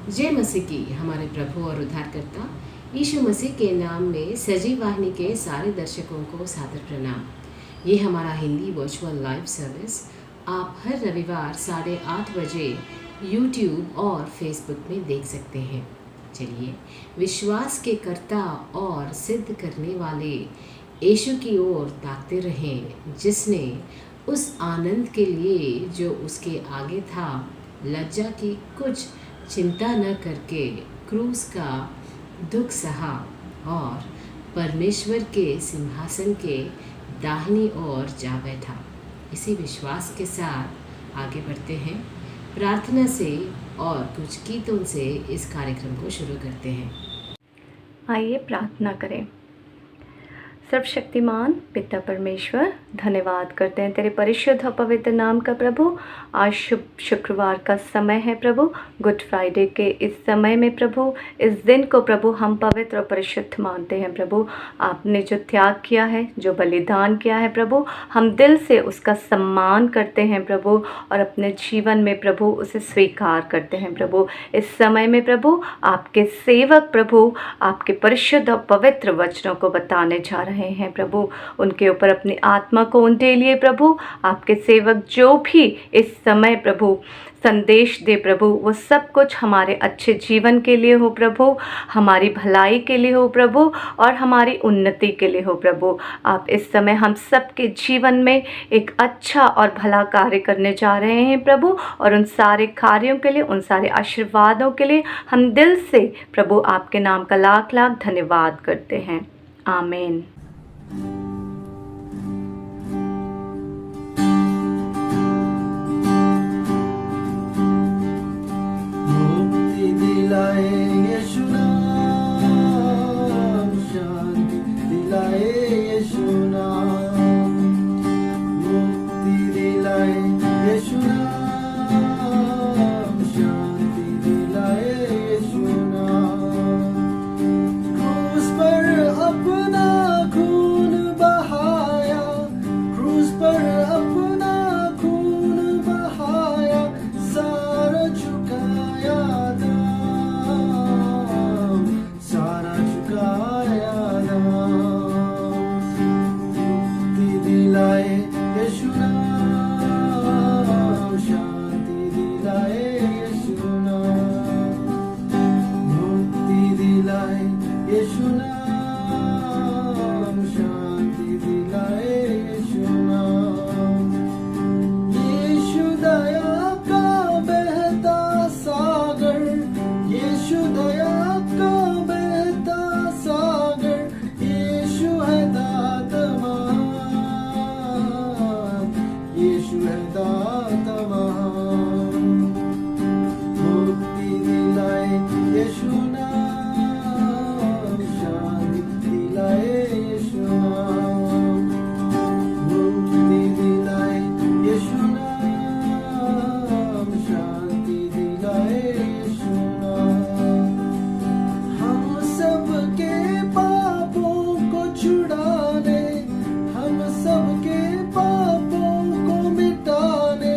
जय मसीह की हमारे प्रभु और उद्धारकर्ता यीशु मसीह के नाम में सजीव वाहिनी के सारे दर्शकों को सादर प्रणाम। ये हमारा हिंदी वर्चुअल लाइव सर्विस आप हर रविवार 8:30 बजे यूट्यूब और फेसबुक में देख सकते हैं। चलिए विश्वास के कर्ता और सिद्ध करने वाले यीशु की ओर ताकते रहें, जिसने उस आनंद के लिए जो उसके आगे था लज्जा की कुछ चिंता न करके क्रूस का दुख सहा और परमेश्वर के सिंहासन के दाहिनी ओर जा बैठा। इसी विश्वास के साथ आगे बढ़ते हैं, प्रार्थना से और कुछ गीतों से इस कार्यक्रम को शुरू करते हैं। आइए प्रार्थना करें। सर्वशक्तिमान पिता परमेश्वर, धन्यवाद करते हैं तेरे परिशुद्ध और पवित्र नाम का प्रभु। आज शुभ शुक्रवार का समय है प्रभु, गुड फ्राइडे के इस समय में प्रभु, इस दिन को प्रभु हम पवित्र और परिशुद्ध मानते हैं प्रभु। आपने जो त्याग किया है, जो बलिदान किया है प्रभु, हम दिल से उसका सम्मान करते हैं प्रभु और अपने जीवन में प्रभु उसे स्वीकार करते हैं प्रभु। इस समय में प्रभु आपके सेवक प्रभु आपके परिशुद्ध और पवित्र वचनों को बताने जा रहे हैं प्रभु। उनके ऊपर अपनी आत्मा को उनके लिए प्रभु, आपके सेवक जो भी इस समय प्रभु संदेश दे प्रभु, वो सब कुछ हमारे अच्छे जीवन के लिए हो प्रभु, हमारी भलाई के लिए हो प्रभु और हमारी उन्नति के लिए हो प्रभु। आप इस समय हम सबके जीवन में एक अच्छा और भला कार्य करने जा रहे हैं प्रभु, और उन सारे कार्यों के लिए, उन सारे आशीर्वादों के लिए हम दिल से प्रभु आपके नाम का लाख लाख धन्यवाद करते हैं। आमीन। मुक्ति दिलाए यीशु नाम, शांति दिलाए यीशु नाम, मुक्ति दिलाए यीशु नाम, शांति दिलाए यीशु नाम। क्रूस पर अपना खून बहाया, क्रूस पर अपना खून बहाया, सारा चुकाया दाम, सारा चुकाया दाम। मुक्ति दिलाए यीशु नाम, शांति दिलाए यीशु नाम, मुक्ति दिलाए यीशु नाम, शांति दिलाए यीशु नाम। यीशु दया का बहता सागर, यीशु दया का बहता सागर, यीशु है दाता महान, यीशु है दाता महान। मुक्ति दिलाए यीशु नाम, शांति दिलाए यीशु नाम, मुक्ति दिलाए यीशु नाम, शांति दिलाए यीशु नाम। हम सबके पापों को छुड़ाने, हम सबके पापों को मिटाने,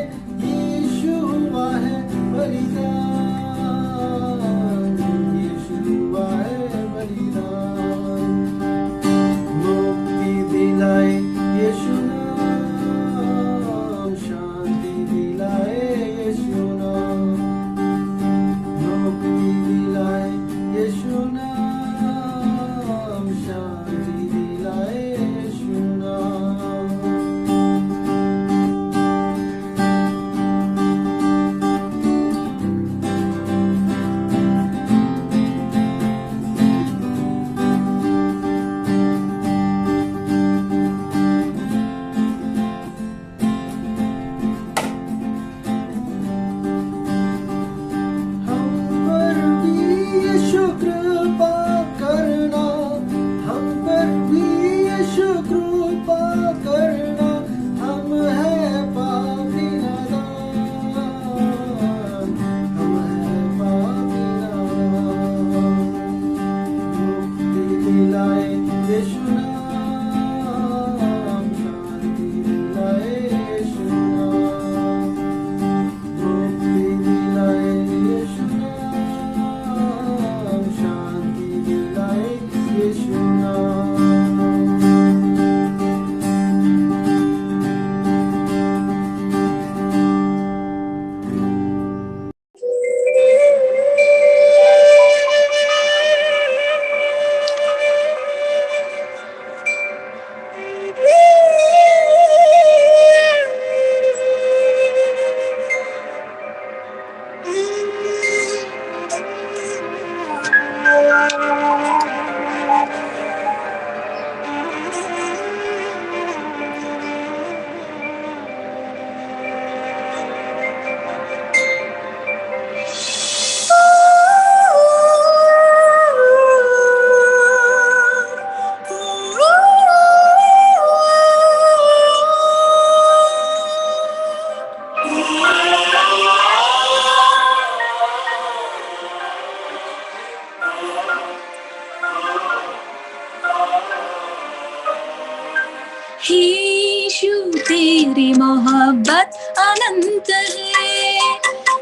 तेरी मोहब्बत अनंत है।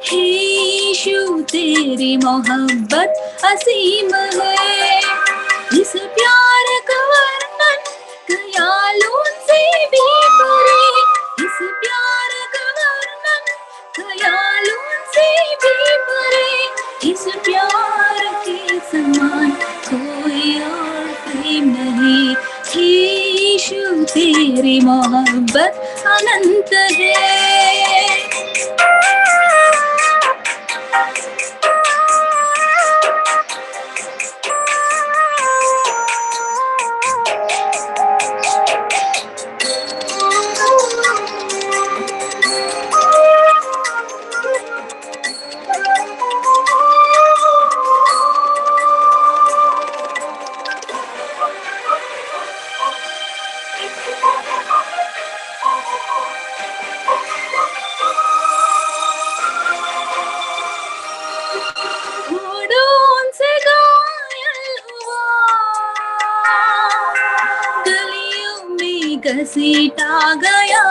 हे यीशु तेरी मोहब्बत असीम है। इस प्यार का वर्णन ख्यालों से भी परे, इस प्यार का वर्णन ख्यालों से भी परे। इस प्यार के समान कोई और प्रेम नहीं। हे यीशु तेरी मोहब्बत अनंत है। घोड़ों से घायल हुआ, गलियों में घसीटा गया,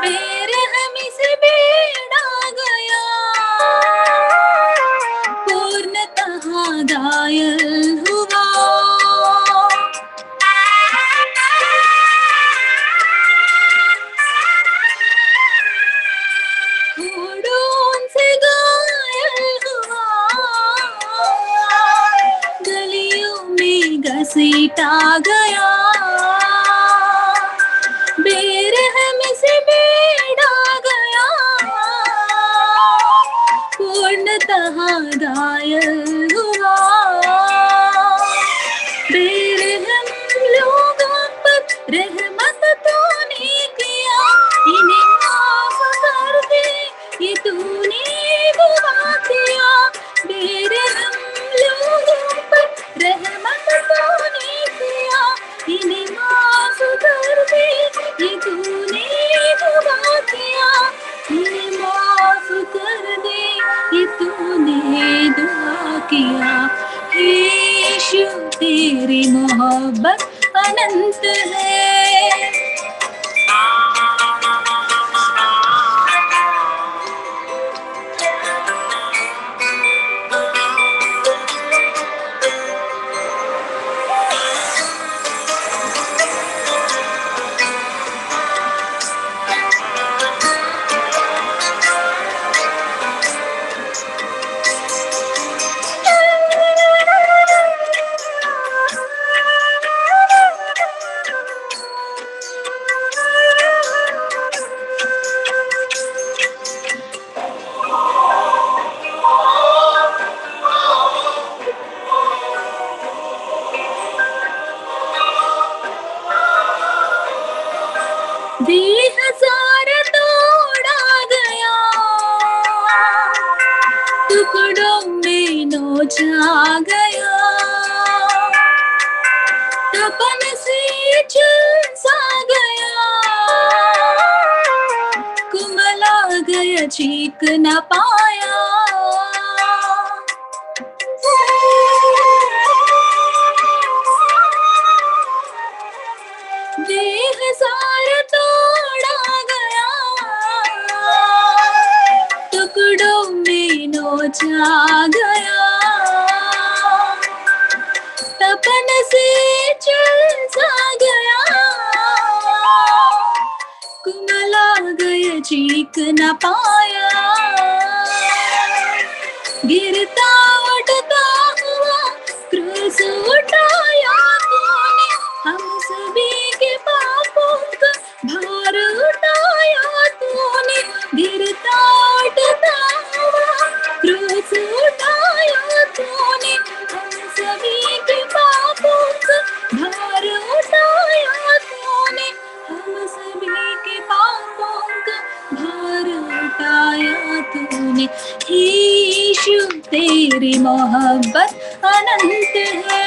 बेरहमी से बेड़ा गया, पूर्णतः घायल हुआ। घोड़ों से घायल हुआ, गलियों में घसीटा गया, बेरहमी से बेड़ा गया, पूर्णतः घायल हुआ। बेरहम लोगों पर रहमत तूने किया, इन्हें माफ कर दे ये तूने दुआ किया। बेरहम लोगों पर रहमत तूने किया, इन्हें माफ कर दे ये तूने दुआ किया। इन्हें माफ कर दे ये तूने दुआ किया। हे यीशु तेरी मोहब्बत अनंत है। देह सारा तोड़ा गया, टुकड़ों में नोचा गया, तपन से झुलसा गया, कुमला गया चीख न पाया। देह सारा तोड़ा गया, टुकड़ों में नोचा गया, तपन से झुलसा गया, कुमला गया चीख न पाया। गिरता उठता हुआ क्रूस उठाया तूने, हम सभी के पापों का भार उठाया तूने। गिरता उठता हुआ क्रूस उठाया तूने, हम सभी के पापों का भार उठाया तूने। हम सभी के पापों का भार उठाया तूने। हे यीशु तेरी मोहब्बत अनंत है।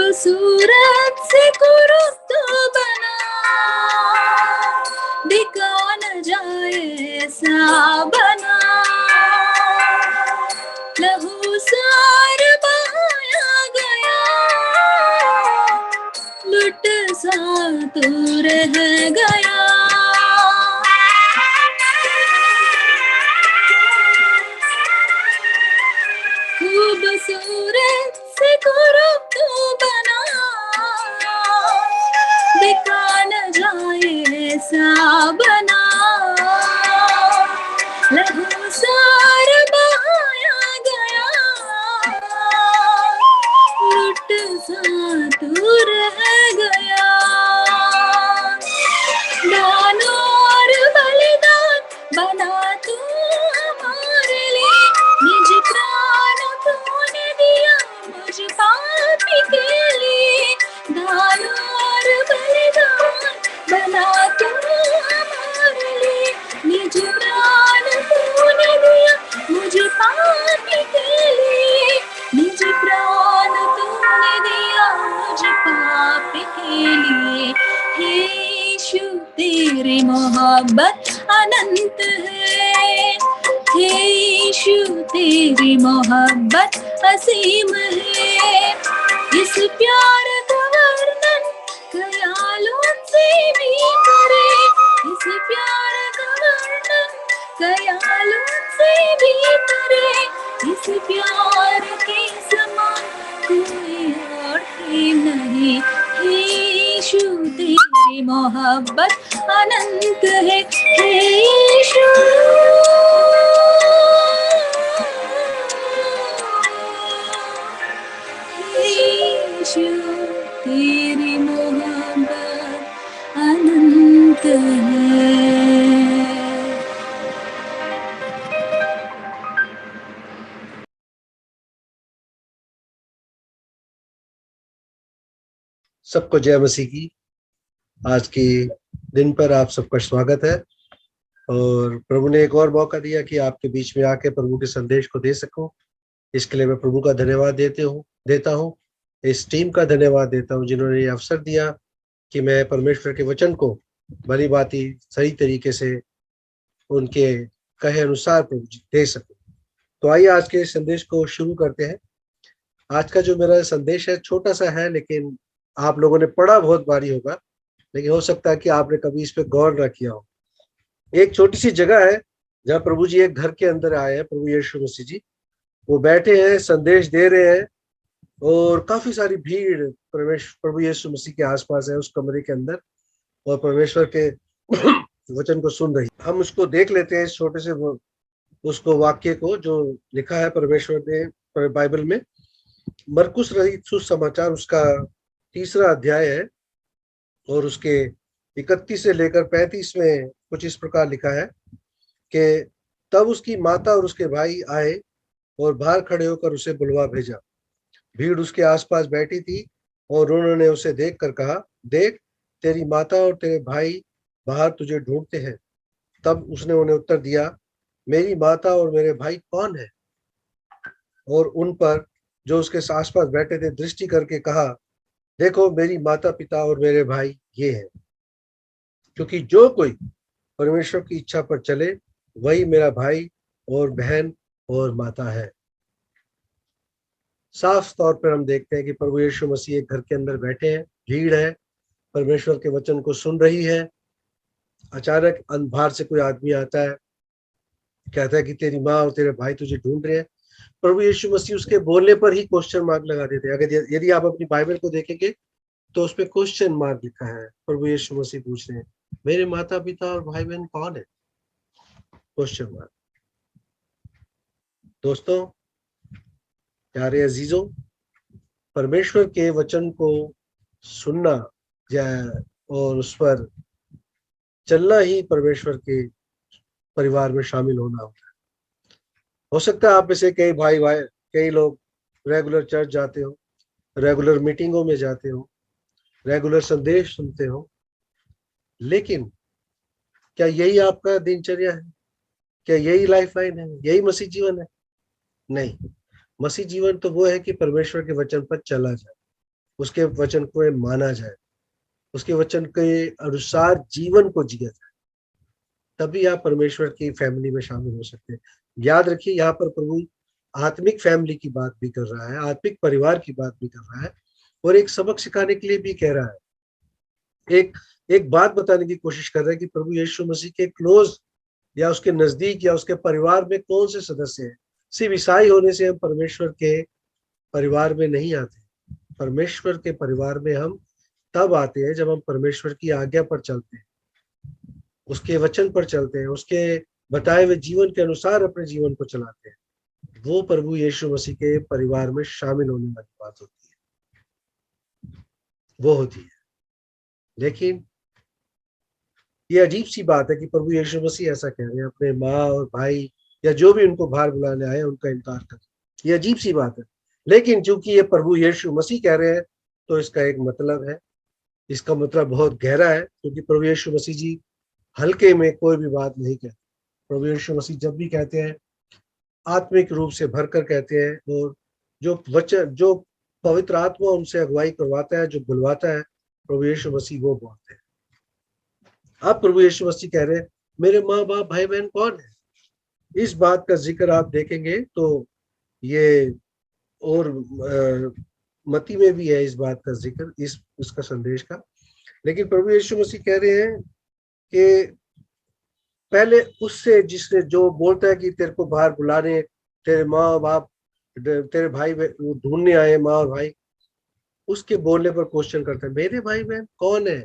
खूबसूरत से कुरूप बना, दिखा न जाए ऐसा बना, लहू सार बहाया गया, लुट सा तू रह गया। खूबसूरत से कुरूप तू बना, दिखा न जाए ऐसा बना, लहू सार बहाया गया, लुट सा तू रह गया। दान और बलिदान बना तू हमारे लिए, निज प्राण तूने दिया मुझ पापी के लिए। दान और बलिदान बना तू हमारे लिए, निज प्राण तूने दिया मुझ पापी के लिए। निज प्राण तूने दिया मुझ पापी के लिए। हे यीशु तेरी मोहब्बत अनंत है, हे यीशु तेरी मोहब्बत असीम है। इस प्यार का वर्णन ख्यालों से भी करे, इस प्यार का वर्णन ख्यालों से भी करे। इस प्यार के समान कोई और प्रेम नहीं। हे यीशु तेरी मोहब्बत अनंत है, हे यीशु। हे यीशु तेरी मोहब्बत अनंत है। सबको जय मसीह की। आज के दिन पर आप सबका स्वागत है और प्रभु ने एक और मौका दिया कि आपके बीच में आके प्रभु के संदेश को दे सकूं। इसके लिए मैं प्रभु का धन्यवाद देता हूं। इस टीम का धन्यवाद देता हूं जिन्होंने ये अवसर दिया कि मैं परमेश्वर के वचन को भली भांति सही तरीके से उनके कहे अनुसार प्रभु दे सकूं। तो आइए आज के संदेश को शुरू करते हैं। आज का जो मेरा संदेश है छोटा सा है, लेकिन आप लोगों ने पढ़ा बहुत बारी होगा, लेकिन हो सकता है कि आपने कभी इस पे गौर न किया हो। एक छोटी सी जगह है जहाँ प्रभु जी एक घर के अंदर आए हैं, प्रभु यीशु मसीह जी वो बैठे हैं, संदेश दे रहे हैं और काफी सारी भीड़ प्रभु यीशु मसीह के आसपास है उस कमरे के अंदर और परमेश्वर के वचन को सुन रही। हम उसको देख लेते हैं, इस छोटे से उसको वाक्य को जो लिखा है परमेश्वर ने बाइबल में। मरकुस रचित सुसमाचार उसका 3रा अध्याय है और उसके 31 से लेकर 35 में कुछ इस प्रकार लिखा है कि तब उसकी माता और उसके भाई आए और बाहर खड़े होकर उसे बुलवा भेजा। भीड़ उसके आसपास बैठी थी और उन्होंने उसे देखकर कहा, देख तेरी माता और तेरे भाई बाहर तुझे ढूंढते हैं। तब उसने उन्हें उत्तर दिया, मेरी माता और मेरे भाई कौन है? और उन पर जो उसके आसपास बैठे थे दृष्टि करके कहा, देखो मेरी माता पिता और मेरे भाई ये हैं। क्योंकि जो कोई परमेश्वर की इच्छा पर चले वही मेरा भाई और बहन और माता है। साफ तौर पर हम देखते हैं कि प्रभु यीशु मसीह एक घर के अंदर बैठे हैं, भीड़ है, परमेश्वर के वचन को सुन रही है। अचानक बाहर से कोई आदमी आता है, कहता है कि तेरी माँ और तेरे भाई तुझे ढूंढ रहे हैं। प्रभु यीशु मसीह उसके बोलने पर ही क्वेश्चन मार्क लगा देते हैं। अगर यदि आप अपनी बाइबल को देखेंगे तो उसपे क्वेश्चन मार्क लिखा है। प्रभु यीशु मसीह पूछ रहे हैं, मेरे माता पिता और भाई बहन कौन है? Question mark. दोस्तों, प्यारे अजीजों, परमेश्वर के वचन को सुनना और उस पर चलना ही परमेश्वर के परिवार में शामिल होना होता है। हो सकता है आप में से कई लोग रेगुलर चर्च जाते हो, रेगुलर मीटिंगों में जाते हो, रेगुलर संदेश सुनते हो, लेकिन क्या यही आपका दिनचर्या है? क्या यही लाइफ लाइन है? यही मसीह जीवन है? नहीं। मसीह जीवन तो वो है कि परमेश्वर के वचन पर चला जाए, उसके वचन को माना जाए, उसके वचन के अनुसार जीवन को जिया जाए, तभी आप परमेश्वर की फैमिली में शामिल हो सकते हैं। याद रखिए, यहाँ पर प्रभु आत्मिक फैमिली की बात भी कर रहा है, आत्मिक परिवार की बात भी कर रहा है, और एक सबक सिखाने के लिए भी कह रहा है। एक बात बताने की कोशिश कर रहा है कि प्रभु यीशु मसीह के क्लोज या उसके नजदीक या उसके परिवार में कौन से सदस्य हैं। सिर्फ ईसाई होने से हम परमेश्वर के परिवार में नहीं आते। परमेश्वर के परिवार में हम तब आते हैं जब हम परमेश्वर की आज्ञा पर चलते हैं, उसके वचन पर चलते हैं, उसके बताए हुए जीवन के अनुसार अपने जीवन को चलाते हैं। वो प्रभु यीशु मसीह के परिवार में शामिल होने वाली बात होती है, वो होती है। लेकिन ये अजीब सी बात है कि प्रभु यीशु मसीह ऐसा कह रहे हैं, अपने माँ और भाई या जो भी उनको बाहर बुलाने आए उनका इनकार कर। ये अजीब सी बात है, लेकिन चूंकि ये प्रभु यीशु मसीह कह रहे हैं तो इसका एक मतलब है, इसका मतलब बहुत गहरा है, क्योंकि प्रभु यीशु मसीह जी हल्के में कोई भी बात नहीं कहते। प्रभु यीशु मसीह जब भी कहते हैं आत्मिक रूप से भरकर कहते हैं, और जो वचन, जो पवित्र आत्मा उनसे अगुवाई करवाता है, जो बुलवाता है, प्रभु यीशु मसीह वो बोलते हैं। अब प्रभु यीशु मसीह कह रहे हैं मेरे माँ बाप भाई बहन कौन है। इस बात का जिक्र आप देखेंगे तो ये और मती में भी है इस बात का जिक्र, इसका संदेश का। लेकिन प्रभु यीशु मसीह कह रहे हैं कि पहले उससे जिसने, जो बोलता है कि तेरे को बाहर बुलाने, तेरे माँ बाप, तेरे भाई ढूंढने आए माँ और भाई, उसके बोलने पर क्वेश्चन करता है मेरे भाई बहन कौन है।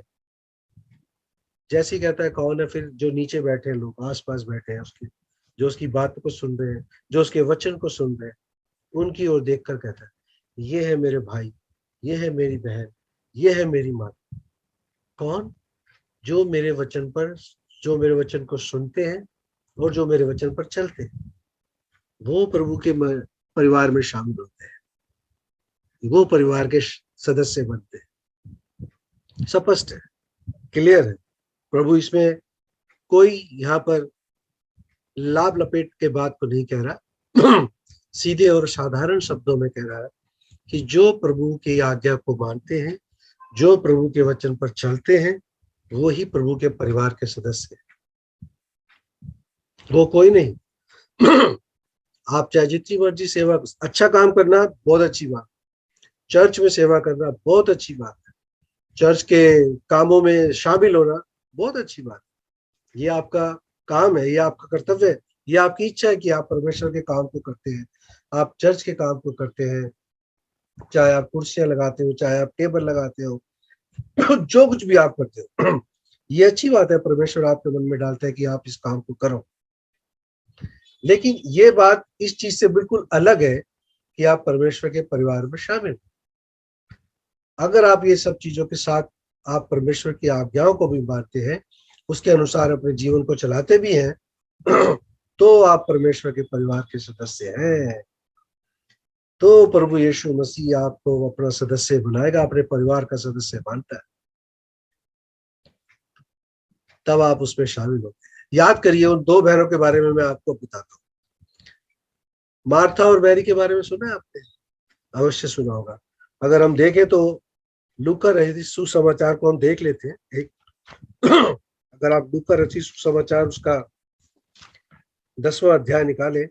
जैसे ही कहता है कौन है, फिर जो नीचे बैठे हैं लोग, आसपास बैठे हैं उसके, जो उसकी बात को सुन रहे हैं, जो उसके वचन को सुन रहे हैं, उनकी ओर देखकर कहता है ये है मेरे भाई, ये है मेरी बहन, ये है मेरी माँ। कौन? जो मेरे वचन को सुनते हैं और जो मेरे वचन पर चलते हैं, वो प्रभु के परिवार में शामिल होते हैं, वो परिवार के सदस्य बनते हैं। स्पष्ट है, क्लियर है। प्रभु इसमें कोई यहाँ पर लाभ लपेट के बात को नहीं कह रहा, सीधे और साधारण शब्दों में कह रहा है कि जो प्रभु की आज्ञा को मानते हैं, जो प्रभु के वचन पर चलते हैं, वो ही प्रभु के परिवार के सदस्य हैं, वो कोई नहीं। आप चाहे जितनी मर्जी सेवा, अच्छा काम करना बहुत अच्छी बात, चर्च में सेवा करना बहुत अच्छी बात है, चर्च के कामों में शामिल होना बहुत अच्छी बात है। ये आपका काम है, ये आपका कर्तव्य है, ये आपकी इच्छा है कि आप परमेश्वर के काम को करते हैं, आप चर्च के काम को करते हैं, चाहे आप कुर्सियां लगाते हो, चाहे आप टेबल लगाते हो, जो कुछ भी आप करते हो, ये अच्छी बात है। परमेश्वर आपके मन में डालता है कि आप इस काम को करो। लेकिन ये बात इस चीज से बिल्कुल अलग है कि आप परमेश्वर के परिवार में शामिल हो। अगर आप ये सब चीजों के साथ आप परमेश्वर की आज्ञाओं को भी मानते हैं, उसके अनुसार अपने जीवन को चलाते भी हैं, तो आप परमेश्वर के परिवार के सदस्य हैं। तो प्रभु यीशु मसीह आपको अपना सदस्य बनाएगा, अपने परिवार का सदस्य मानता है, तब आप उसमें शामिल होते हैं। याद करिए उन दो बहनों के बारे में मैं आपको बताता हूँ। मार्था और मैरी के बारे में सुना है आपने? अवश्य सुना होगा। अगर हम देखें तो लूका रचित सुसमाचार को हम देख लेते हैं। एक अगर आप लूका रचित सुसमाचार उसका 10वां अध्याय निकाले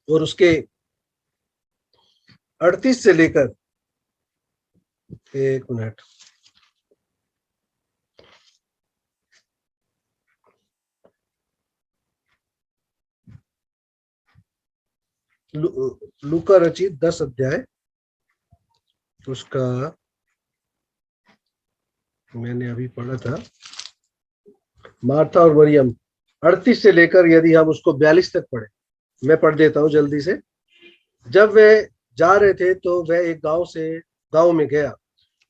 और उसके 38 से लेकर, एक मिनट, लूका रचित 10 अध्याय उसका मैंने अभी पढ़ा था, मार्था और मरियम 38 से लेकर यदि हम उसको 42 तक पढ़े, मैं पढ़ देता हूँ जल्दी से। जब वे जा रहे थे तो वह एक गांव में गया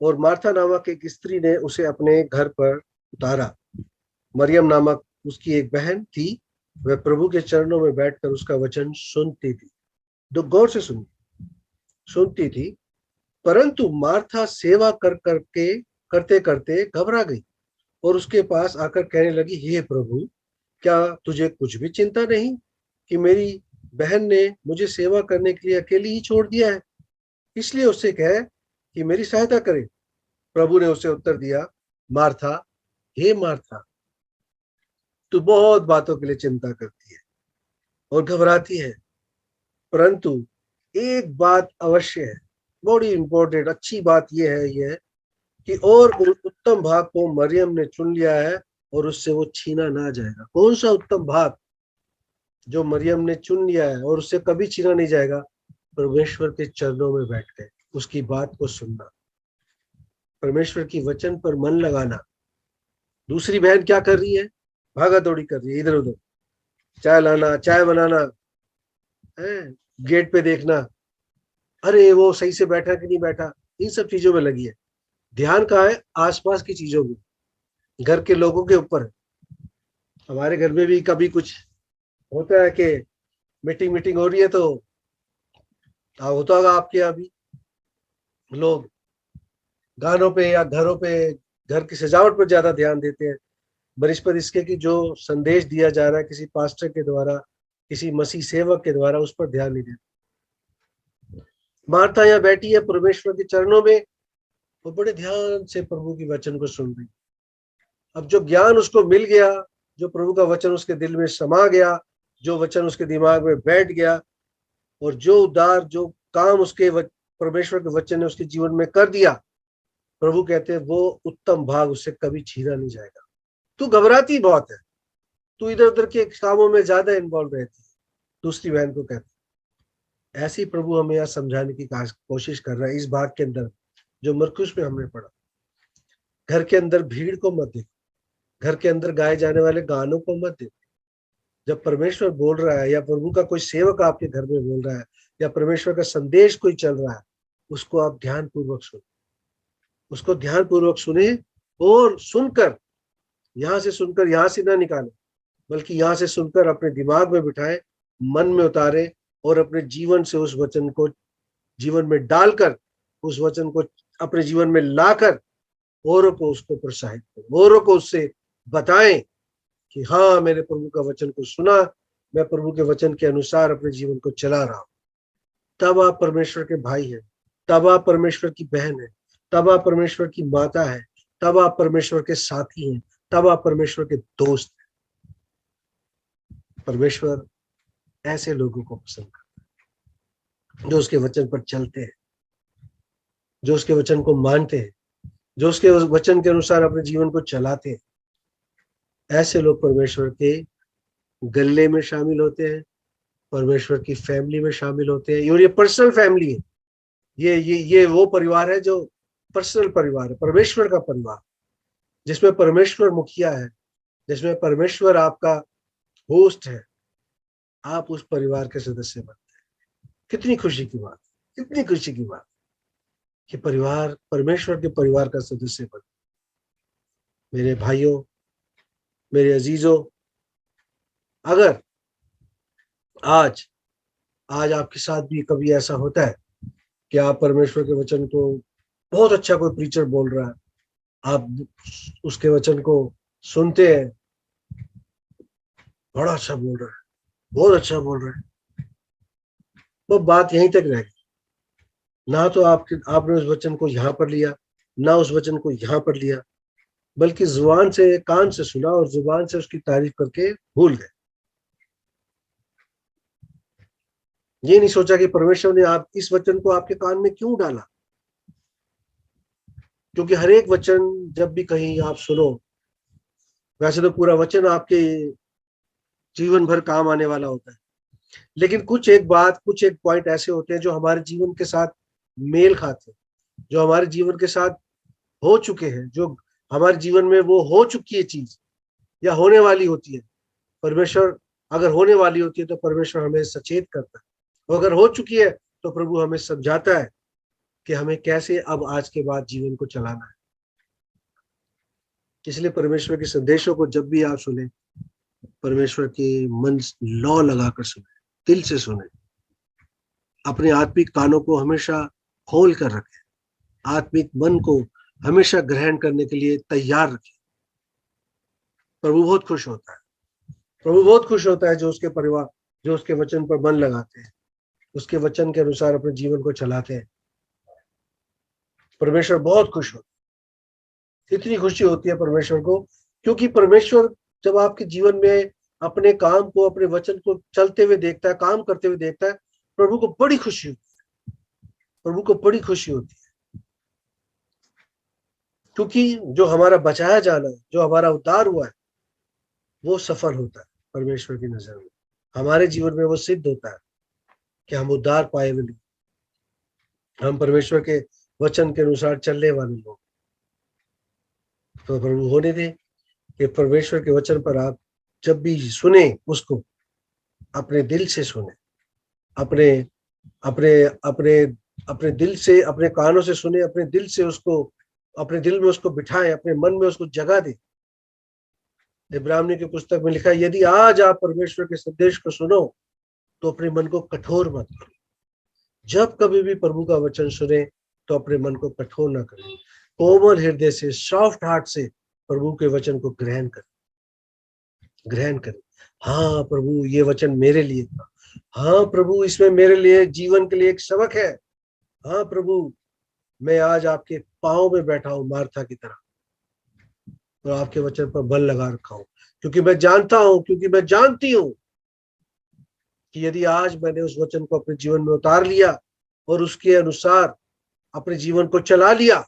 और मार्था नामक एक स्त्री ने उसे अपने घर पर उतारा। मरियम नामक उसकी एक बहन थी, वह प्रभु के चरणों में बैठकर उसका वचन सुनती थी। तो गौर से सुनती थी, परंतु मार्था सेवा करते करते घबरा गई और उसके पास आकर कहने लगी, हे प्रभु, क्या तुझे कुछ भी चिंता नहीं कि मेरी बहन ने मुझे सेवा करने के लिए अकेली ही छोड़ दिया है? इसलिए उससे कहे कि मेरी सहायता करे। प्रभु ने उसे उत्तर दिया, मार्था, हे मार्था, तू बहुत बातों के लिए चिंता करती है और घबराती है, परंतु एक बात अवश्य है, बड़ी इंपॉर्टेंट अच्छी बात यह है कि और उत्तम भाग को मरियम ने चुन लिया है और उससे वो छीना ना जाएगा। कौन सा उत्तम भाग जो मरियम ने चुन लिया है और उससे कभी छीना नहीं जाएगा? परमेश्वर के चरणों में बैठ के उसकी बात को सुनना, परमेश्वर की वचन पर मन लगाना। दूसरी बहन क्या कर रही है? भागा दौड़ी कर रही है इधर उधर, चाय लाना, चाय बनाना, है गेट पे देखना, अरे वो सही से बैठा कि नहीं बैठा, इन सब चीजों में लगी है। ध्यान कहाँ है? आसपास की चीजों में, घर के लोगों के ऊपर। हमारे घर में भी कभी कुछ होता है कि मीटिंग हो रही है तो होता होगा आपके यहाँ भी, लोग गानों पे या घरों पे, घर की सजावट पर ज्यादा ध्यान देते हैं बनिस्पत इसके कि जो संदेश दिया जा रहा है किसी पास्टर के द्वारा, किसी मसीह सेवक के द्वारा, उस पर ध्यान नहीं देते। मार्था यहाँ बैठी है परमेश्वर के चरणों में, वो बड़े ध्यान से प्रभु की वचन को सुन रही। अब जो ज्ञान उसको मिल गया, जो प्रभु का वचन उसके दिल में समा गया, जो वचन उसके दिमाग में बैठ गया, और जो उद्धार, जो काम उसके परमेश्वर के वचन ने उसके जीवन में कर दिया, प्रभु कहते हैं वो उत्तम भाग उससे कभी छीना नहीं जाएगा। तू घबराती बहुत है, तू इधर उधर के कामों में ज्यादा इन्वॉल्व रहती है। दूसरी बहन को कहते, ऐसे ही प्रभु हमें यहाँ समझाने की कोशिश कर रहा है इस भाग के अंदर जो मरकुस में हमने पढ़ा। घर के अंदर भीड़ को मत देखो, घर के अंदर गाए जाने वाले गानों को मत देखो। जब परमेश्वर बोल रहा है या प्रभु का कोई सेवक आपके घर में बोल रहा है या परमेश्वर का संदेश कोई चल रहा है, उसको आप ध्यान पूर्वक सुनो, उसको ध्यान पूर्वक सुने और सुनकर, यहां से सुनकर यहां से ना निकाले, बल्कि यहां से सुनकर अपने दिमाग में बिठाए, मन में उतारे और अपने जीवन से उस वचन को जीवन में डालकर, उस वचन को अपने जीवन में लाकर औरों को उसको प्रोत्साहित करें, औरों को उससे बताएं कि हाँ, मैंने प्रभु का वचन को सुना, मैं प्रभु के वचन के अनुसार अपने जीवन को चला रहा हूं। तब आप परमेश्वर के भाई हैं, तब आप परमेश्वर की बहन है, तब आप परमेश्वर की माता है, तब आप परमेश्वर के साथी हैं, तब आप परमेश्वर के दोस्त हैं। परमेश्वर ऐसे लोगों को पसंद करता है जो उसके वचन पर चलते हैं, जो उसके वचन को मानते हैं, जो उसके वचन के अनुसार अपने जीवन को चलाते हैं। ऐसे लोग परमेश्वर के गले में शामिल होते हैं, परमेश्वर की फैमिली में शामिल होते हैं। और ये पर्सनल फैमिली है, ये वो परिवार है जो पर्सनल परिवार है, परमेश्वर का परिवार, जिसमें परमेश्वर मुखिया है, जिसमें परमेश्वर आपका होस्ट है। आप उस परिवार के सदस्य बनते हैं। कितनी खुशी की बात, कितनी खुशी की बात कि परिवार परमेश्वर के परिवार का सदस्य बन। मेरे भाइयों, मेरे अजीजों, अगर आज आपके साथ भी कभी ऐसा होता है कि आप परमेश्वर के वचन को, बहुत अच्छा कोई प्रीचर बोल रहा है, आप उसके वचन को सुनते हैं, बड़ा अच्छा बोल रहा है, बहुत अच्छा बोल रहा है, वो बात यहीं तक रह गई। ना तो आपने उस वचन को यहाँ पर लिया, ना उस वचन को यहाँ पर लिया, बल्कि जुबान से, कान से सुना और जुबान से उसकी तारीफ करके भूल गए। ये नहीं सोचा कि परमेश्वर ने आप इस वचन को आपके कान में क्यों डाला। क्योंकि हर एक वचन जब भी कहीं आप सुनो, वैसे तो पूरा वचन आपके जीवन भर काम आने वाला होता है, लेकिन कुछ एक पॉइंट ऐसे होते हैं जो हमारे जीवन के साथ मेल खाते हैं, जो हमारे जीवन के साथ हो चुके हैं, जो हमारे जीवन में वो हो चुकी है चीज या होने वाली होती है। परमेश्वर अगर होने वाली होती है तो परमेश्वर हमें सचेत करता है, और अगर हो चुकी है तो प्रभु हमें समझाता है कि हमें कैसे अब आज के बाद जीवन को चलाना है। इसलिए परमेश्वर के संदेशों को जब भी आप सुने, परमेश्वर के मन लौ लगाकर सुने, दिल से सुने, अपने आत्मिक कानों को हमेशा खोल कर रखें, आत्मिक मन को हमेशा ग्रहण करने के लिए तैयार रखें। प्रभु बहुत खुश होता है, प्रभु बहुत खुश होता है जो उसके परिवार, जो उसके वचन पर मन लगाते हैं, उसके वचन के अनुसार अपने जीवन को चलाते हैं। परमेश्वर बहुत खुश होता है। इतनी खुशी होती है परमेश्वर को, क्योंकि परमेश्वर जब आपके जीवन में अपने काम को, अपने वचन को चलते हुए देखता है, काम करते हुए देखता है, प्रभु को बड़ी खुशी होती है। प्रभु को बड़ी खुशी होती है, क्योंकि जो हमारा बचाया जाना है, जो हमारा उद्धार हुआ है, वो सफल होता है परमेश्वर की नजर में। हमारे जीवन में वो सिद्ध होता है कि हम उद्धार पाए हुए लोग, हम परमेश्वर के वचन के अनुसार चलने वाले लोग। तो प्रभु होने दे कि परमेश्वर के वचन पर आप जब भी सुने, उसको अपने दिल से सुने, अपने अपने अपने अपने दिल से, अपने कानों से सुने, अपने दिल से उसको, अपने दिल में उसको बिठाएं, अपने मन में उसको जगह दे। इब्रानियों की पुस्तक में लिखा है, यदि आज आप परमेश्वर के संदेश को सुनो तो अपने मन को कठोर मत करो। जब कभी भी प्रभु का वचन सुने तो अपने मन को कठोर ना करें, कोमल हृदय से, सॉफ्ट हार्ट से प्रभु के वचन को ग्रहण करें। हाँ प्रभु, ये वचन मेरे लिए था। हाँ प्रभु, इसमें मेरे लिए जीवन के लिए एक सबक है। हाँ प्रभु, मैं आज आपके पांव में बैठा हूं मार्था की तरह, और आपके वचन पर बल लगा रखा हूं, क्योंकि मैं जानता हूं, क्योंकि मैं जानती हूं कि यदि आज मैंने उस वचन को अपने जीवन में उतार लिया और उसके अनुसार अपने जीवन को चला लिया,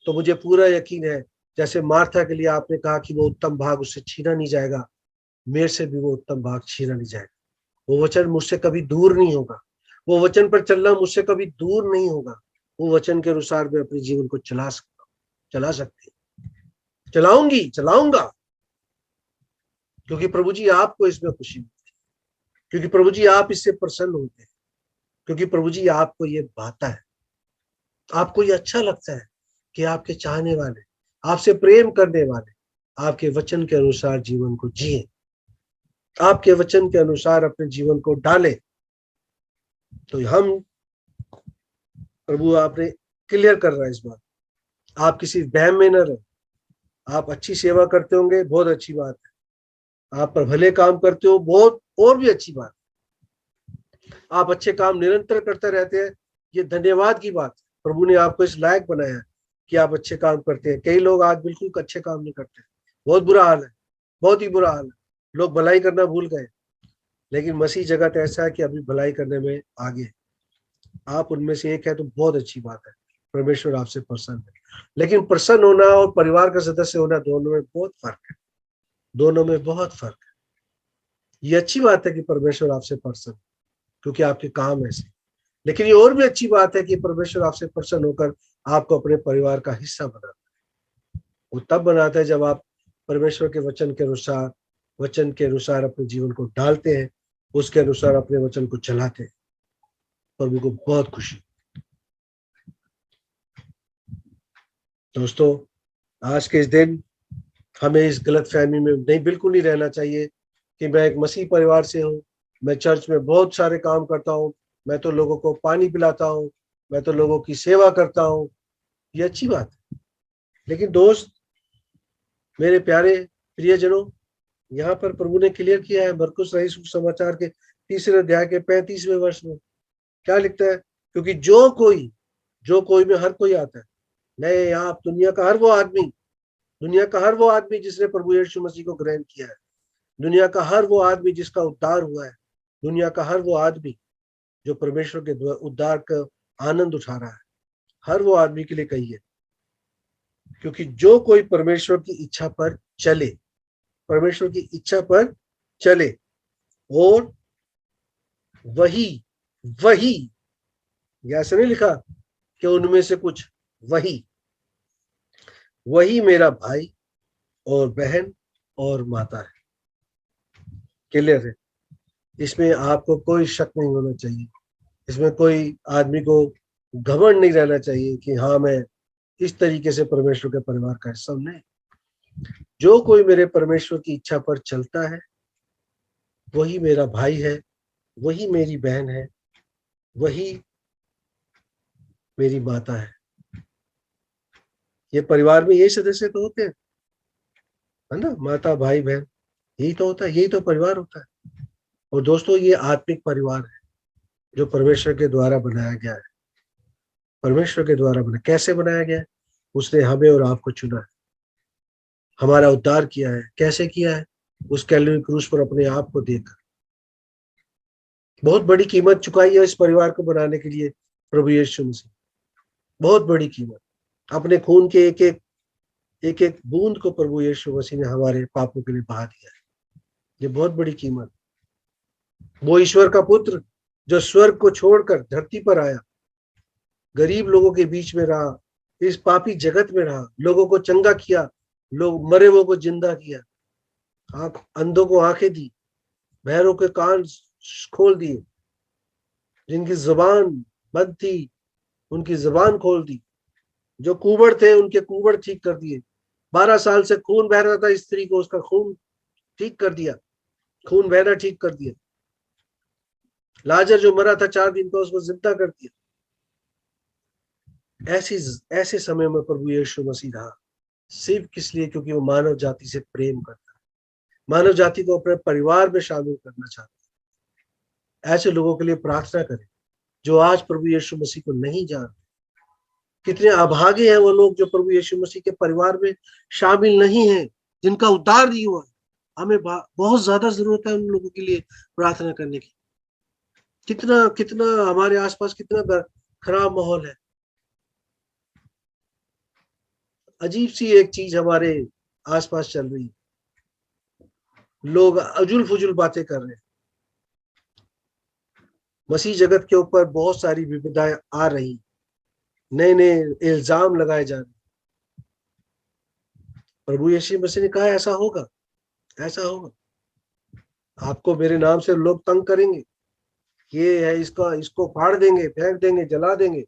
तो मुझे पूरा यकीन है, जैसे मार्था के लिए आपने कहा कि वो उत्तम भाग उससे छीना नहीं जाएगा, मेरे से भी वो उत्तम भाग छीना नहीं जाएगा। वो वचन मुझसे कभी दूर नहीं होगा, वो वचन पर चलना मुझसे कभी दूर नहीं होगा। वो वचन के अनुसार मैं अपने जीवन को चला सकती, चलाऊंगा, क्योंकि प्रभु जी आपको इसमें खुशी मिलती है, क्योंकि प्रभु जी आप इससे प्रसन्न होते हैं, क्योंकि प्रभु जी आपको ये भाता है, आपको ये अच्छा लगता है कि आपके चाहने वाले, आपसे प्रेम करने वाले आपके वचन के अनुसार जीवन को जिए, आपके वचन के अनुसार अपने जीवन को डाले। तो हम, प्रभु आपने क्लियर कर रहा है इस बात, आप किसी वहम में न रहे। आप अच्छी सेवा करते होंगे, बहुत अच्छी बात है। आप पर भले काम करते हो, बहुत और भी अच्छी बात है। आप अच्छे काम निरंतर करते रहते हैं, ये धन्यवाद की बात है। प्रभु ने आपको इस लायक बनाया है कि आप अच्छे काम करते हैं। कई लोग आज बिल्कुल अच्छे काम नहीं करते, बहुत बुरा हाल है, बहुत ही बुरा हाल है। लोग भलाई करना भूल गए, लेकिन मसीह जगत ऐसा है कि अभी भलाई करने में आगे, आप उनमें से एक है, तो बहुत अच्छी बात है, परमेश्वर आपसे प्रसन्न है। लेकिन प्रसन्न होना और परिवार का सदस्य होना, दोनों में बहुत फर्क है, दोनों में बहुत फर्क है। ये अच्छी बात है कि परमेश्वर आपसे प्रसन्न, क्योंकि आपके काम ऐसे, लेकिन ये और भी अच्छी बात है कि परमेश्वर आपसे प्रसन्न होकर आपको अपने परिवार का हिस्सा बनाता है। वो तब बनाता है जब आप परमेश्वर के वचन के अनुसार अपने जीवन को डालते हैं, उसके अनुसार अपने वचन को चलाते हैं। प्रभु को बहुत खुशी। दोस्तों, आज के इस दिन हमें इस गलतफहमी में नहीं, बिल्कुल नहीं रहना चाहिए कि मैं एक मसीह परिवार से हूँ, मैं चर्च में बहुत सारे काम करता हूँ, मैं तो लोगों को पानी पिलाता हूँ, मैं तो लोगों की सेवा करता हूँ। ये अच्छी बात है, लेकिन दोस्त, मेरे प्यारे प्रियजनों, यहाँ पर प्रभु ने क्लियर किया है मरकुस रईस सुसमाचार के 3 अध्याय के 35वें वर्ष में क्या लिखता है, क्योंकि जो कोई में हर कोई आता है। मैं यहाँ दुनिया का हर वो आदमी जिसने प्रभु यीशु मसीह को ग्रहण किया है, दुनिया का हर वो आदमी जिसका उद्धार हुआ है, दुनिया का हर वो आदमी जो परमेश्वर के उद्धार का आनंद उठा रहा है, हर वो आदमी के लिए कही है, क्योंकि जो कोई परमेश्वर की इच्छा पर चले और वही ऐसा नहीं लिखा कि उनमें से कुछ, वही मेरा भाई और बहन और माता है। क्लियर है, इसमें आपको कोई शक नहीं होना चाहिए, इसमें कोई आदमी को घमंड नहीं रहना चाहिए कि हाँ मैं इस तरीके से परमेश्वर के परिवार का हिस्सा नहीं। जो कोई मेरे परमेश्वर की इच्छा पर चलता है, वही मेरा भाई है, वही मेरी बहन है, वही मेरी माता है। ये परिवार में यही सदस्य तो होते हैं, है ना, माता भाई बहन, यही तो होता है, यही तो परिवार होता है। और दोस्तों, ये आत्मिक परिवार है जो परमेश्वर के द्वारा बनाया गया है। परमेश्वर के द्वारा बना। कैसे बनाया गया है? उसने हमें और आपको चुना है, हमारा उद्धार किया है। कैसे किया है? उस कैलवरी क्रूस पर अपने आप को देकर बहुत बड़ी कीमत चुकाई है इस परिवार को बनाने के लिए प्रभु यीशु मसीह। बहुत बड़ी कीमत, अपने खून के एक एक बूंद को प्रभु यीशु मसीह ने हमारे पापों के लिए बहा दिया है। ये बहुत बड़ी कीमत। वो ईश्वर का पुत्र जो स्वर्ग को छोड़कर धरती पर आया, गरीब लोगों के बीच में रहा, इस पापी जगत में रहा, लोगों को चंगा किया, लोग मरे वो को जिंदा किया, अंधों को आंखें दी, बहरों के कान खोल दिए, जिनकी जुबान बंद थी उनकी जुबान खोल दी, जो कुबड़ थे उनके कुबड़ ठीक कर दिए, 12 साल से खून बह रहा था स्त्री को, उसका खून ठीक कर दिया, खून बहना ठीक कर दिया। लाजर जो मरा था 4 दिन का, उसको जिंदा कर दिया। ऐसे समय में प्रभु यीशु मसीह रहा, सिर्फ किस लिए? क्योंकि वो मानव जाति से प्रेम करता है, मानव जाति को अपने परिवार में शामिल करना चाहता है। ऐसे लोगों के लिए प्रार्थना करें जो आज प्रभु यीशु मसीह को नहीं जानते। कितने अभागे हैं वो लोग जो प्रभु यीशु मसीह के परिवार में शामिल नहीं हैं, जिनका उद्धार नहीं हुआ। हमें बहुत ज्यादा जरूरत है उन लोगों के लिए प्रार्थना करने की। कितना कितना हमारे आसपास कितना खराब माहौल है। अजीब सी एक चीज हमारे आसपास चल रही है, लोग अजुल फुजुल बातें कर रहे हैं। मसीह जगत के ऊपर बहुत सारी विपदाएं आ रही, नए नए इल्जाम लगाए जा रहे। प्रभु यीशु मसीह ने कहा ऐसा होगा, ऐसा होगा। आपको मेरे नाम से लोग तंग करेंगे, ये है इसको फाड़ देंगे, फेंक देंगे, जला देंगे।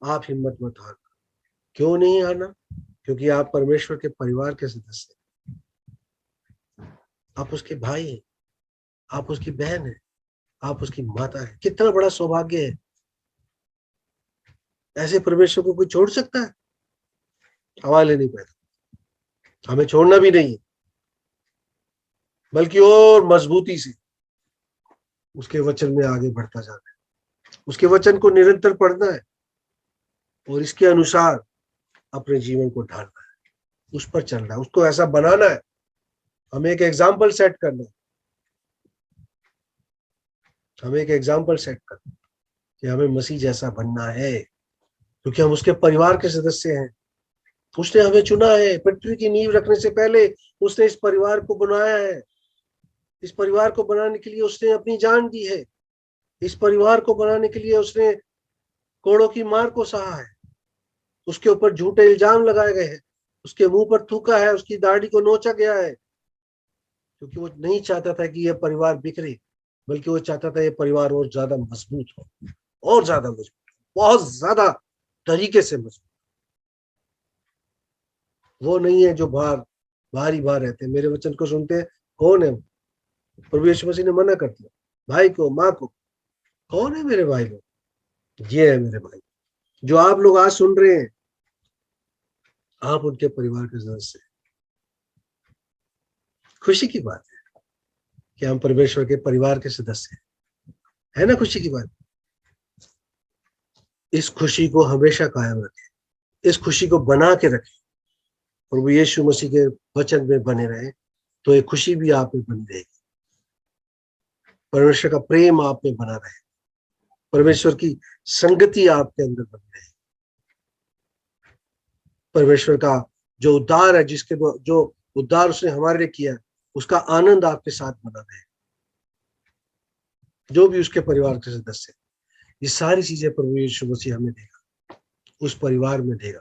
आप हिम्मत मत हारना। क्यों नहीं हारना? क्योंकि आप परमेश्वर के परिवार के सदस्य हैं, आप उसके भाई हैं, आप उसकी बहन है, आप उसकी माता है। कितना बड़ा सौभाग्य है। ऐसे परमेश्वर को कोई छोड़ सकता है? हवाले नहीं पैदा, हमें छोड़ना भी नहीं है, बल्कि और मजबूती से उसके वचन में आगे बढ़ता जाना है, उसके वचन को निरंतर पढ़ना है और इसके अनुसार अपने जीवन को ढालना है, उस पर चलना है, उसको ऐसा बनाना है। हमें एक एग्जाम्पल सेट करना है, हमें एक एग्जाम्पल सेट करना है कि हमें मसीह जैसा बनना है, क्योंकि हम उसके परिवार के सदस्य हैं। उसने हमें चुना है, पृथ्वी की नींव रखने से पहले उसने इस परिवार को बनाया है। इस परिवार को बनाने के लिए उसने अपनी जान दी है। इस परिवार को बनाने के लिए उसने कोड़ों की मार को सहा है, उसके ऊपर झूठे इल्जाम लगाए गए हैं, उसके मुंह पर थूका है, उसकी दाढ़ी को नोचा गया है, क्योंकि वो नहीं चाहता था कि यह परिवार बिखरे, बल्कि वो चाहता था यह परिवार और ज्यादा मजबूत हो, और ज्यादा मजबूत, बहुत ज्यादा तरीके से मजबूत। वो नहीं है जो भारी भार रहते हैं, मेरे वचन को सुनते हैं। कौन है? प्रभु यीशु मसीह ने मना कर दिया, भाई को, माँ को। कौन है मेरे भाई लोग? ये है मेरे भाई जो आप लोग आज सुन रहे हैं, आप उनके परिवार के सदस्य हैं। खुशी की बात है कि हम परमेश्वर के परिवार के सदस्य हैं, है ना? खुशी की बात। इस खुशी को हमेशा कायम रखें, इस खुशी को बना के रखें, प्रभु यीशु मसीह के वचन में बने रहे, तो ये खुशी भी आप में बनी रहेगी। परमेश्वर का प्रेम आप में बना रहे, परमेश्वर की संगति आपके अंदर बनी रहे, परमेश्वर का जो उद्धार है, जो उद्धार उसने हमारे लिए किया, उसका आनंद आपके साथ बना रहे। जो भी उसके परिवार के सदस्य, ये सारी चीजें प्रभु यीशु मसीह हमें देगा, उस परिवार में देगा।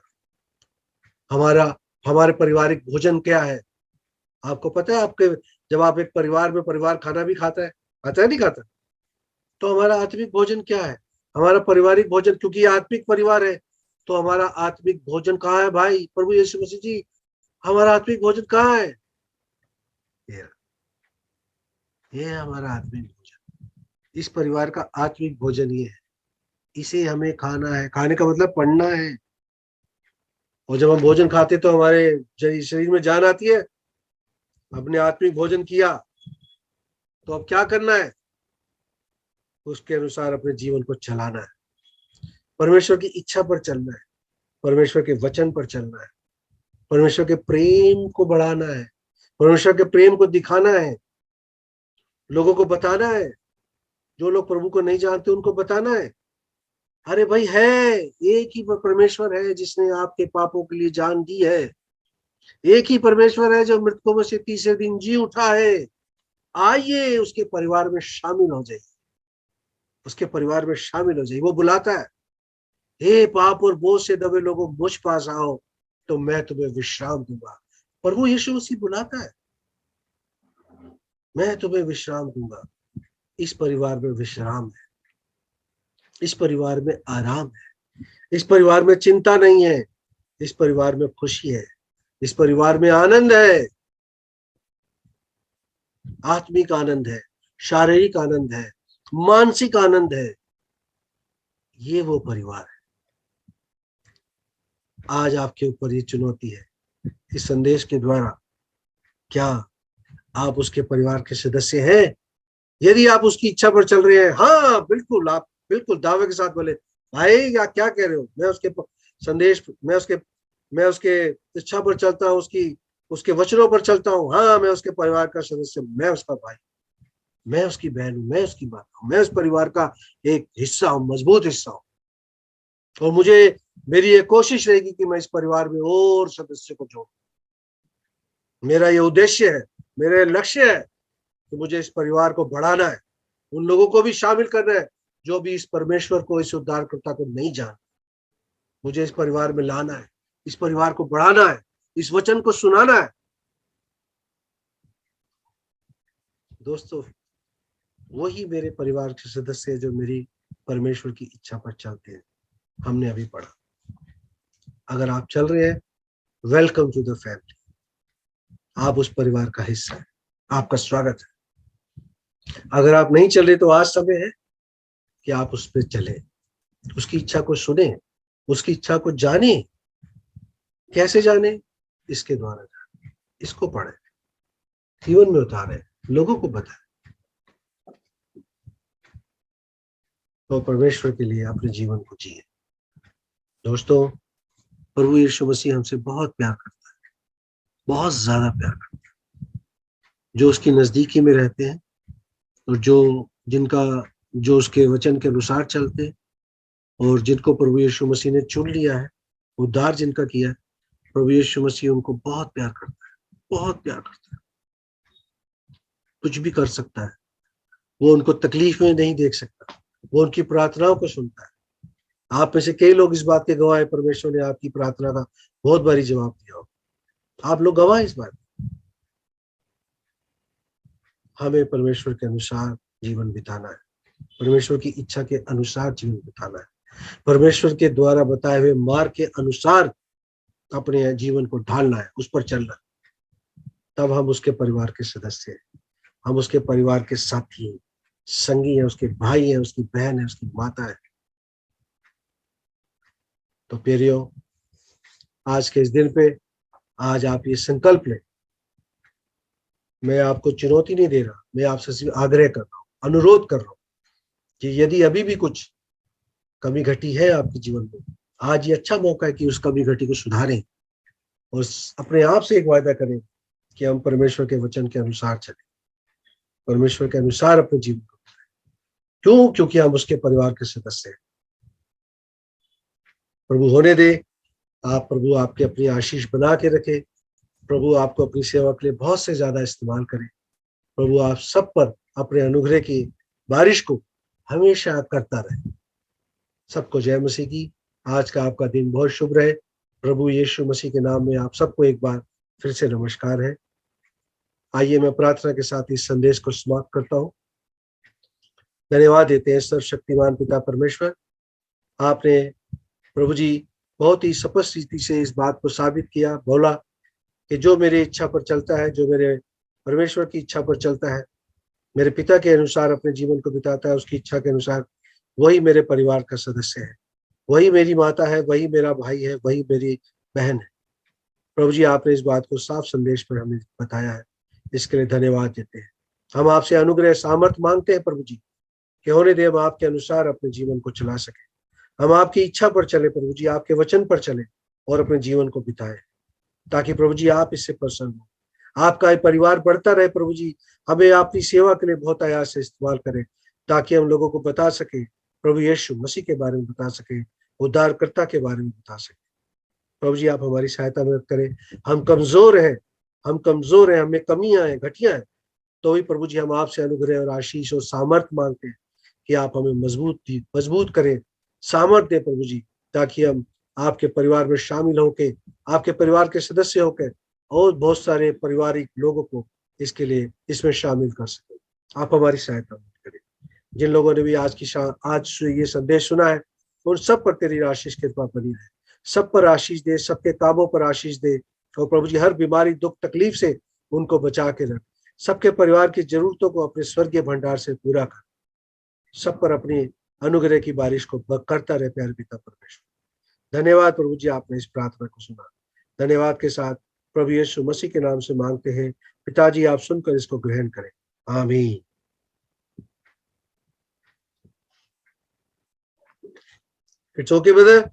हमारे पारिवारिक भोजन क्या है? आपको पता है? आपके जब आप एक परिवार में परिवार खाना भी खाता है नहीं खाता, तो हमारा आत्मिक भोजन क्या है? हमारा पारिवारिक भोजन, क्योंकि ये आत्मिक परिवार है, तो हमारा आत्मिक भोजन कहाँ है भाई? प्रभु यीशु मसीह जी, हमारा आत्मिक भोजन कहाँ है? ये हमारा आत्मिक भोजन, इस परिवार का आत्मिक भोजन ये है। इसे हमें खाना है। खाने का मतलब पढ़ना है। और जब हम भोजन खाते तो हमारे शरीर में जान आती है। अपने आत्मिक भोजन किया तो अब क्या करना है? उसके अनुसार अपने जीवन को चलाना है, परमेश्वर की इच्छा पर चलना है, परमेश्वर के वचन पर चलना है, परमेश्वर के प्रेम को बढ़ाना है, परमेश्वर के प्रेम को दिखाना है, लोगों को बताना है। जो लोग प्रभु को नहीं जानते उनको बताना है, अरे भाई है एक ही परमेश्वर है जिसने आपके पापों के लिए जान दी है। एक ही परमेश्वर है जो मृतकों में से तीसरे दिन जी उठा है। आइए उसके परिवार में शामिल हो जाइए, उसके परिवार में शामिल हो जाइए। वो बुलाता है, हे पाप और बोझ से दबे लोगों मुझ पास आओ तो मैं तुम्हें विश्राम दूंगा। प्रभु यीशु मसीह बुलाता है, मैं तुम्हें विश्राम दूंगा। इस परिवार में विश्राम है, इस परिवार में आराम है, इस परिवार में चिंता नहीं है, इस परिवार में खुशी है, इस परिवार में आनंद है। आत्मिक आनंद है, शारीरिक आनंद है, मानसिक आनंद है। ये वो परिवार है। आज आपके ऊपर ये चुनौती है, इस संदेश के द्वारा क्या आप उसके परिवार के सदस्य हैं? यदि आप उसकी इच्छा पर चल रहे हैं, हाँ बिल्कुल, आप बिल्कुल दावे के साथ बोले, भाई या क्या कह रहे हो, मैं उसके संदेश, मैं उसके इच्छा पर चलता हूँ, उसके वचनों पर चलता हूँ। हाँ, मैं उसके परिवार का सदस्य, मैं उसका भाई, मैं उसकी बहन हूँ, मैं उसकी माता हूँ, मैं उस परिवार का एक हिस्सा हूँ, मजबूत हिस्सा हूँ। और मेरी ये कोशिश रहेगी कि मैं इस परिवार में और सदस्य को जोड़ूं। मेरा ये उद्देश्य है, मेरा लक्ष्य है कि मुझे इस परिवार को बढ़ाना है, उन लोगों को भी शामिल करना है जो भी इस परमेश्वर को, इस उद्धारकर्ता को नहीं जानते। मुझे इस परिवार में लाना है, इस परिवार को बढ़ाना है, इस वचन को सुनाना है। दोस्तों, वही मेरे परिवार के सदस्य है जो मेरी परमेश्वर की इच्छा पर चलते हैं। हमने अभी पढ़ा, अगर आप चल रहे हैं, वेलकम टू द फैमिली। आप उस परिवार का हिस्सा है, आपका स्वागत है। अगर आप नहीं चल रहे तो आज समय है कि आप उस पर चले, उसकी इच्छा को सुने, उसकी इच्छा को जाने। कैसे जाने? इसके द्वारा जाने, इसको पढ़े, जीवन में उतारे, लोगों को बताए और परमेश्वर के लिए अपने जीवन को जिए। दोस्तों, प्रभु यीशु मसीह हमसे बहुत प्यार करता है, बहुत ज्यादा प्यार करता है। जो उसकी नजदीकी में रहते हैं और जो उसके वचन के अनुसार चलते हैं और जिनको प्रभु यीशु मसीह ने चुन लिया है, उद्धार जिनका किया है, प्रभु यीशु मसीह उनको बहुत प्यार करता है, बहुत प्यार करता है। कुछ भी कर सकता है, वो उनको तकलीफ में नहीं देख सकता, वो उनकी प्रार्थनाओं को सुनता है। आप में से कई लोग इस बात के गवाह हैं, परमेश्वर ने आपकी प्रार्थना का बहुत बारी जवाब दिया हो। आप लोग गवाह इस बात। हमें परमेश्वर के अनुसार जीवन बिताना है, परमेश्वर की इच्छा के अनुसार जीवन बिताना है, परमेश्वर के द्वारा बताए हुए मार्ग के अनुसार अपने जीवन को ढालना है, उस पर चलना है। तब हम उसके परिवार के सदस्य हैं, हम उसके परिवार के साथी हैं, संगी हैं, उसके भाई हैं, उसकी बहन है, उसकी माता है। तो प्यारियों, आज के इस दिन पे आज आप ये संकल्प लें। मैं आपको चुनौती नहीं दे रहा, मैं आपसे सिर्फ आग्रह कर रहा हूँ, अनुरोध कर रहा हूँ कि यदि अभी भी कुछ कमी घटी है आपके जीवन में, आज ये अच्छा मौका है कि उस कमी घटी को सुधारें और अपने आप से एक वायदा करें कि हम परमेश्वर के वचन के अनुसार चलें, परमेश्वर के अनुसार अपने जीवन को। क्यों? क्योंकि हम उसके परिवार के सदस्य हैं। प्रभु होने दे, प्रभु आपके अपनी आशीष बना के रखे, प्रभु आपको अपनी सेवा के लिए बहुत से ज्यादा इस्तेमाल करे। प्रभु आप सब पर अपने अनुग्रह की बारिश को हमेशा करता रहे। सबको जय मसीह की। आज का आपका दिन बहुत शुभ रहे। प्रभु यीशु मसीह के नाम में आप सबको एक बार फिर से नमस्कार है। आइए मैं प्रार्थना के साथ इस संदेश को समाप्त करता हूँ। धन्यवाद देते हैं सर्वशक्तिमान पिता परमेश्वर, आपने प्रभु जी बहुत ही स्पष्ट रीति से इस बात को साबित किया, बोला कि जो मेरी इच्छा पर चलता है, जो मेरे परमेश्वर की इच्छा पर चलता है, मेरे पिता के अनुसार अपने जीवन को बिताता है, उसकी इच्छा के अनुसार, वही मेरे परिवार का सदस्य है, वही मेरी माता है, वही मेरा भाई है, वही मेरी बहन है। प्रभु जी, आपने इस बात को साफ संदेश पर हमें बताया है, इसके लिए धन्यवाद देते हैं। हम आपसे अनुग्रह सामर्थ मांगते हैं प्रभु जी कि होने दे हम आपके अनुसार अपने जीवन को चला सके, हम आपकी इच्छा पर चले प्रभु जी, आपके वचन पर चले और अपने जीवन को बिताए, ताकि प्रभु जी आप इससे प्रसन्न हो, आपका ये परिवार बढ़ता रहे प्रभु जी। हमें आपकी सेवा के लिए बहुत आयास से इस्तेमाल करें, ताकि हम लोगों को बता सके प्रभु यीशु मसीह के बारे में बता सके, उद्धारकर्ता के बारे में बता सके। प्रभु जी आप हमारी सहायता मदद करें। हम कमजोर हैं, हमें कमियां हैं, घटिया हैं, तो भी प्रभु जी हम आपसे अनुग्रह और आशीष और सामर्थ मांगते हैं कि आप हमें मजबूत करें, सामर्थ दे प्रभु जी, ताकि हम आपके परिवार में शामिल होके, आपके परिवार के सदस्य होकर और बहुत सारे पारिवारिक लोगों को इसके लिए इसमें शामिल कर सके। आप हमारी सहायता करें। जिन लोगों ने भी आज ये संदेश सुना है, उन सब पर तेरी आशीष कृपा बनी रहे, सब पर आशीष दे, सबके कामों पर आशीष दे, और प्रभु जी हर बीमारी दुख तकलीफ से उनको बचा के रख, सबके परिवार की जरूरतों को अपने स्वर्गीय भंडार से पूरा कर, सब पर अपनी अनुग्रह की बारिश को करता रहे प्यारे पिता परमेश्वर। धन्यवाद प्रभु जी, आपने इस प्रार्थना को सुना। धन्यवाद के साथ प्रभु यीशु मसीह के नाम से मांगते हैं पिताजी, आप सुनकर इसको ग्रहण करें, आमीन। It's okay, brother.